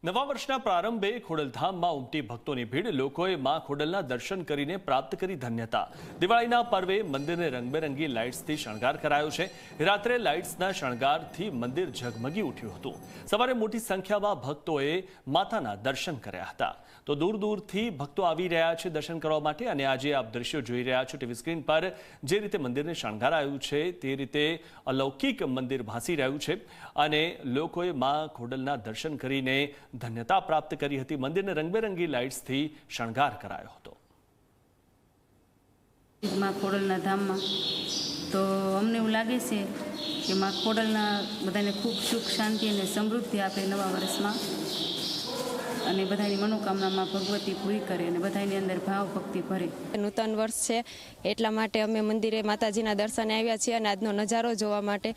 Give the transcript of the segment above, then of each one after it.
નવા વર્ષના પ્રારંભે ખોડલધામમાં ઉમટી ભક્તોની ભીડ લોકોએ માં ખોડલના દર્શન કરીને પ્રાપ્ત કરી ધન્યતા। દિવાળીના પર્વે મંદિરને રંગબેરંગી લાઇટ્સથી શણગાર કરાયો છે। રાત્રે લાઇટ્સના શણગારથી મંદિર ઝગમગી ઉઠ્યું હતું। સવારે મોટી સંખ્યામાં ભક્તોએ માતાના દર્શન કર્યા હતા। તો દૂર દૂરથી ભક્તો આવી રહ્યા છે દર્શન કરવા માટે। અને આજે આપ દ્રશ્યો જોઈ રહ્યા છો ટીવી સ્ક્રીન પર, જે રીતે મંદિરને શણગારાયું છે તે રીતે અલૌકિક મંદિર ભાસી રહ્યું છે અને લોકોએ માં ખોડલના દર્શન કરીને ધન્યતા પ્રાપ્ત કરી હતી। મંદિરને રંગબેરંગી લાઇટ્સથી શણગાર કરાયો હતો। માં ખોડલના ધામમાં તો અમને એવું લાગે છે કે માં ખોડલના બધાને ખૂબ સુખ શાંતિ અને સમૃદ્ધિ આપે નવા વર્ષમાં, અને બધાની મનોકામનામાં ભગવતી પૂરી કરે અને બધાની અંદર ભાવ ભક્તિ ભરે। નૂતન વર્ષ છે એટલા માટે અમે મંદિરે માતાજીના દર્શને આવ્યા છીએ અને આજનો નજારો જોવા માટે।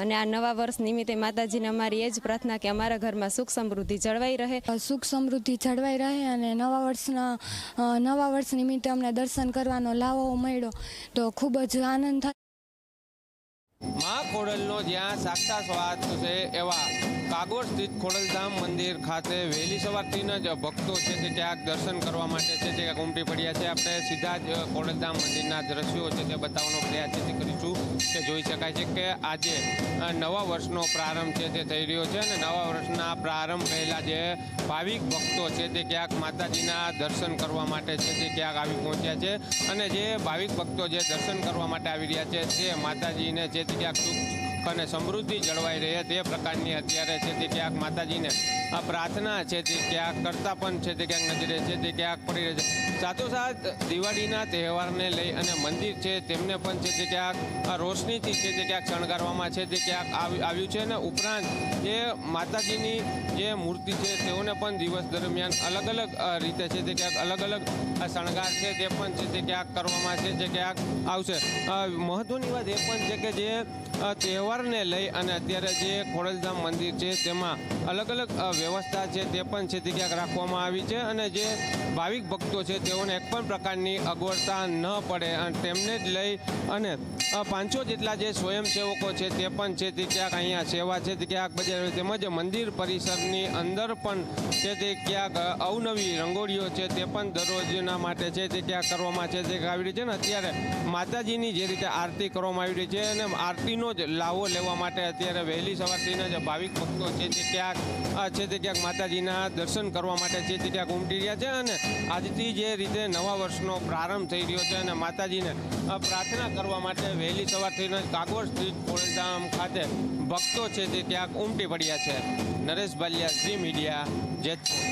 અને આ નવા વર્ષ નિમિત્તે માતાજીને અમારી એ જ પ્રાર્થના કે અમારા ઘરમાં સુખ સમૃદ્ધિ જળવાઈ રહે, સુખ સમૃદ્ધિ જળવાઈ રહે અને નવા વર્ષ નિમિત્તે અમને દર્શન કરવાનો લાવો મળ્યો તો ખૂબ જ આનંદ થાય। માં ખોડલનો જ્યાં સાક્ષાત વાત છે એવા કાગોળ સ્થિત ખોડલધામ મંદિર ખાતે વહેલી સવારથી જ ભક્તો છે તે ક્યાંક દર્શન કરવા માટે છે તે ઉમટી પડ્યા છે। આપણે સીધા જ ખોડલધામ મંદિરના દ્રશ્યો છે તે બતાવવાનો પ્રયાસ છે તે કરીશું। કે જોઈ શકાય છે કે આજે નવા વર્ષનો પ્રારંભ છે તે થઈ રહ્યો છે અને નવા વર્ષના પ્રારંભ પહેલાં જે ભાવિક ભક્તો છે તે ક્યાંક માતાજીના દર્શન કરવા માટે છે તે ક્યાંક આવી પહોંચ્યા છે। અને જે ભાવિક ભક્તો જે દર્શન કરવા માટે આવી રહ્યા છે તે માતાજીને છે તે ક્યાંક સુખ અને સમૃદ્ધિ જળવાઈ રહે તે પ્રકારની અત્યારે છે તે ક્યાંક માતાજીને આ પ્રાર્થના છે તે ક્યાંક કરતા પણ છે તે ક્યાંક નજરે છે તે ક્યાંક પડી રહે છે। સાથોસાથ દિવાળીના તહેવારને લઈ અને મંદિર છે તેમને પણ છે તે ક્યાંક રોશનીથી છે તે ક્યાંક શણગારવામાં છે તે ક્યાંક આવ્યું છે। અને ઉપરાંત જે માતાજીની જે મૂર્તિ છે તેઓને પણ દિવસ દરમિયાન અલગ અલગ રીતે છે તે ક્યાંક અલગ અલગ શણગાર છે તે પણ છે તે ક્યાંક કરવામાં છે તે ક્યાંક આવશે। મહત્વની વાત એ પણ છે કે જે તહેવારને લઈ અને અત્યારે જે ખોડલધામ મંદિર છે તેમાં અલગ અલગ વ્યવસ્થા છે તે પણ છે તે ક્યાંક રાખવામાં આવી છે। અને જે ભાવિક ભક્તો છે તેઓને એક પણ પ્રકારની અગવડતા ન પડે અને તેમને જ લઈ અને 500 જેટલા જે સ્વયંસેવકો છે તે પણ છે તે ક્યાંક અહીંયા સેવા છે તે ક્યાંક બજાવે। તેમજ મંદિર પરિસરની અંદર પણ છે તે ક્યાંક અવનવી રંગોળીઓ છે તે પણ દરરોજના માટે છે તે ક્યાંક કરવામાં છે તે આવી રહી છે। ને અત્યારે માતાજીની જે રીતે આરતી કરવામાં આવી રહી છે અને આરતીનો જ લાવો લેવા માટે અત્યારે વહેલી સવારથી જ ભાવિક ભક્તો છે તે ક્યાંક માતાજીના દર્શન કરવા માટે છે તે ક્યાંક ઉમટી રહ્યા છે। અને આજથી જે રીતે નવા વર્ષનો પ્રારંભ થઈ રહ્યો છે અને માતાજીને પ્રાર્થના કરવા માટે વહેલી સવારથી જ કાગોળ સ્થિત ખોડલધામ ખાતે ભક્તો છે તે ક્યાંક ઉમટી પડ્યા છે। નરેશ બાલિયા, ઝી મીડિયા, જેતપુર।